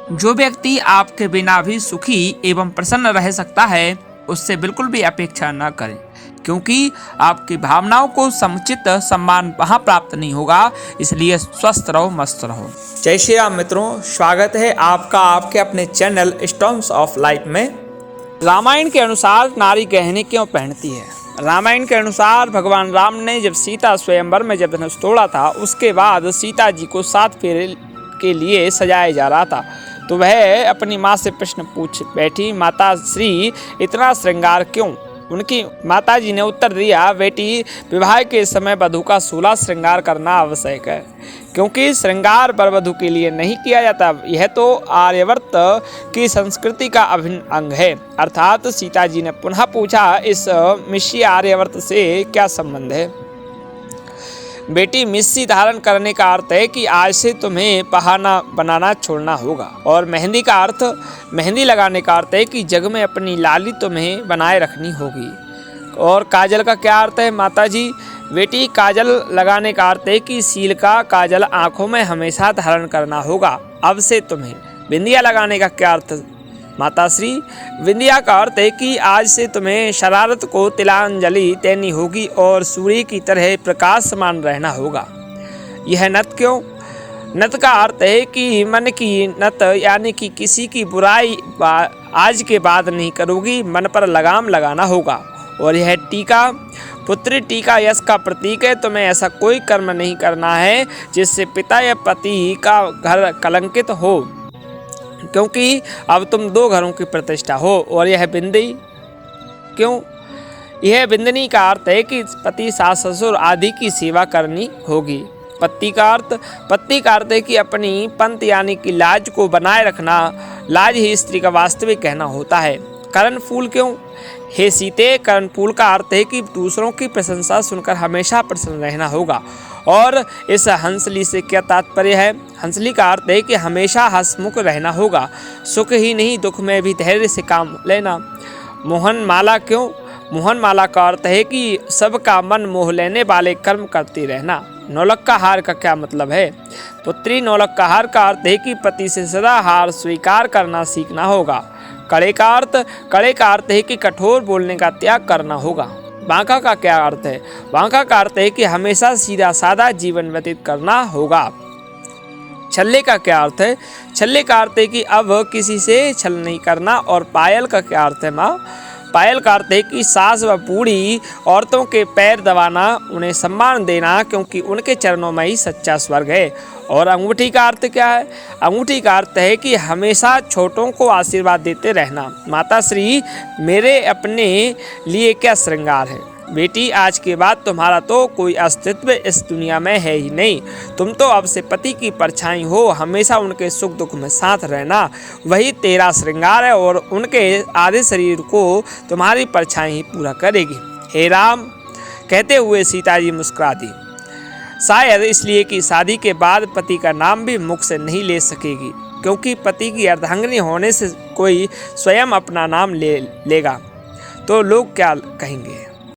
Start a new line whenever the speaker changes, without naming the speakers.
जो व्यक्ति आपके बिना भी सुखी एवं प्रसन्न रह सकता है, उससे बिल्कुल भी अपेक्षा न करें, क्योंकि आपकी भावनाओं को समुचित सम्मान वहाँ प्राप्त नहीं होगा। इसलिए स्वस्थ रहो, मस्त रहो। जय श्री राम मित्रों, स्वागत है आपका आपके अपने चैनल स्टोन्स ऑफ लाइफ में। रामायण के अनुसार नारी गहने क्यों पहनती है? रामायण के अनुसार भगवान राम ने जब सीता स्वयंवर में जब धनुष तोड़ा था, उसके बाद सीता जी को 7 फेरे के लिए सजाया जा रहा था, तो वह अपनी माँ से प्रश्न पूछ बैठी, माता श्री इतना श्रृंगार क्यों? उनकी माता जी ने उत्तर दिया, बेटी, विवाह के समय वधू का 16 श्रृंगार करना आवश्यक है, क्योंकि श्रृंगार वर वधू के लिए नहीं किया जाता। यह तो आर्यावर्त की संस्कृति का अभिन्न अंग है। अर्थात सीता जी ने पुनः पूछा, इस मिश्री आर्यावर्त से क्या संबंध है? बेटी, मिश्री धारण करने का अर्थ है कि आज से तुम्हें पहाना बनाना छोड़ना होगा, और मेहंदी का अर्थ, मेहंदी लगाने का अर्थ है कि जग में अपनी लाली तुम्हें बनाए रखनी होगी। और काजल का क्या अर्थ है माता जी? बेटी, काजल लगाने का अर्थ है कि सील का काजल आंखों में हमेशा धारण करना होगा। अब से तुम्हें बिंदिया लगाने का क्या अर्थ माता श्री? बिंदिया का अर्थ है कि आज से तुम्हें शरारत को तिलांजलि देनी होगी और सूर्य की तरह प्रकाशमान रहना होगा। यह नत क्यों? नत का अर्थ है कि मन की नत, यानी कि किसी की बुराई आज के बाद नहीं करोगी, मन पर लगाम लगाना होगा। और यह टीका, पुत्री टीका यश का प्रतीक है। तुम्हें ऐसा कोई कर्म नहीं करना है जिससे पिता या पति का घर कलंकित हो, क्योंकि अब तुम 2 घरों की प्रतिष्ठा हो। और यह बिंदी क्यों? यह बिंदनी का अर्थ है कि पति, सास, ससुर आदि की सेवा करनी होगी। पत्ती का अर्थ है कि अपनी पंत यानी कि लाज को बनाए रखना। लाज ही स्त्री का वास्तविक कहना होता है। कर्णफूल क्यों? हे सीते, कर्णफूल का अर्थ है कि दूसरों की प्रशंसा सुनकर हमेशा प्रसन्न रहना होगा। और इस हंसली से क्या तात्पर्य है? हंसली का अर्थ है कि हमेशा हंसमुख रहना होगा। सुख ही नहीं, दुख में भी धैर्य से काम लेना। मोहन माला क्यों? मोहन माला का अर्थ है कि सबका मन मोह लेने वाले कर्म करती रहना। नौलक्खा हार का क्या मतलब है? पुत्री, नौलक्खा हार का अर्थ है कि पति से सदा हार स्वीकार करना सीखना होगा। कड़े का अर्थ है कि कठोर बोलने का त्याग करना होगा। बांका का क्या अर्थ है? बांका का अर्थ है कि हमेशा सीधा सादा जीवन व्यतीत करना होगा। छल्ले का क्या अर्थ है? छल्ले का अर्थ है कि अब किसी से छल नहीं करना। और पायल का क्या अर्थ है माँ? पायल का अर्थ है कि सास व बूढ़ी औरतों के पैर दबाना, उन्हें सम्मान देना, क्योंकि उनके चरणों में ही सच्चा स्वर्ग है। और अंगूठी का अर्थ क्या है? अंगूठी का अर्थ है कि हमेशा छोटों को आशीर्वाद देते रहना। माता श्री, मेरे अपने लिए क्या श्रृंगार है? बेटी, आज के बाद तुम्हारा तो कोई अस्तित्व इस दुनिया में है ही नहीं। तुम तो अब से पति की परछाई हो, हमेशा उनके सुख दुख में साथ रहना, वही तेरा श्रृंगार है, और उनके आधे शरीर को तुम्हारी परछाई ही पूरा करेगी। हे राम, कहते हुए सीता जी मुस्कुरा दी। शायद इसलिए कि शादी के बाद पति का नाम भी मुख से नहीं ले सकेगी, क्योंकि पति की अर्धांगिनी होने से कोई स्वयं अपना नाम लेगा तो लोग क्या कहेंगे।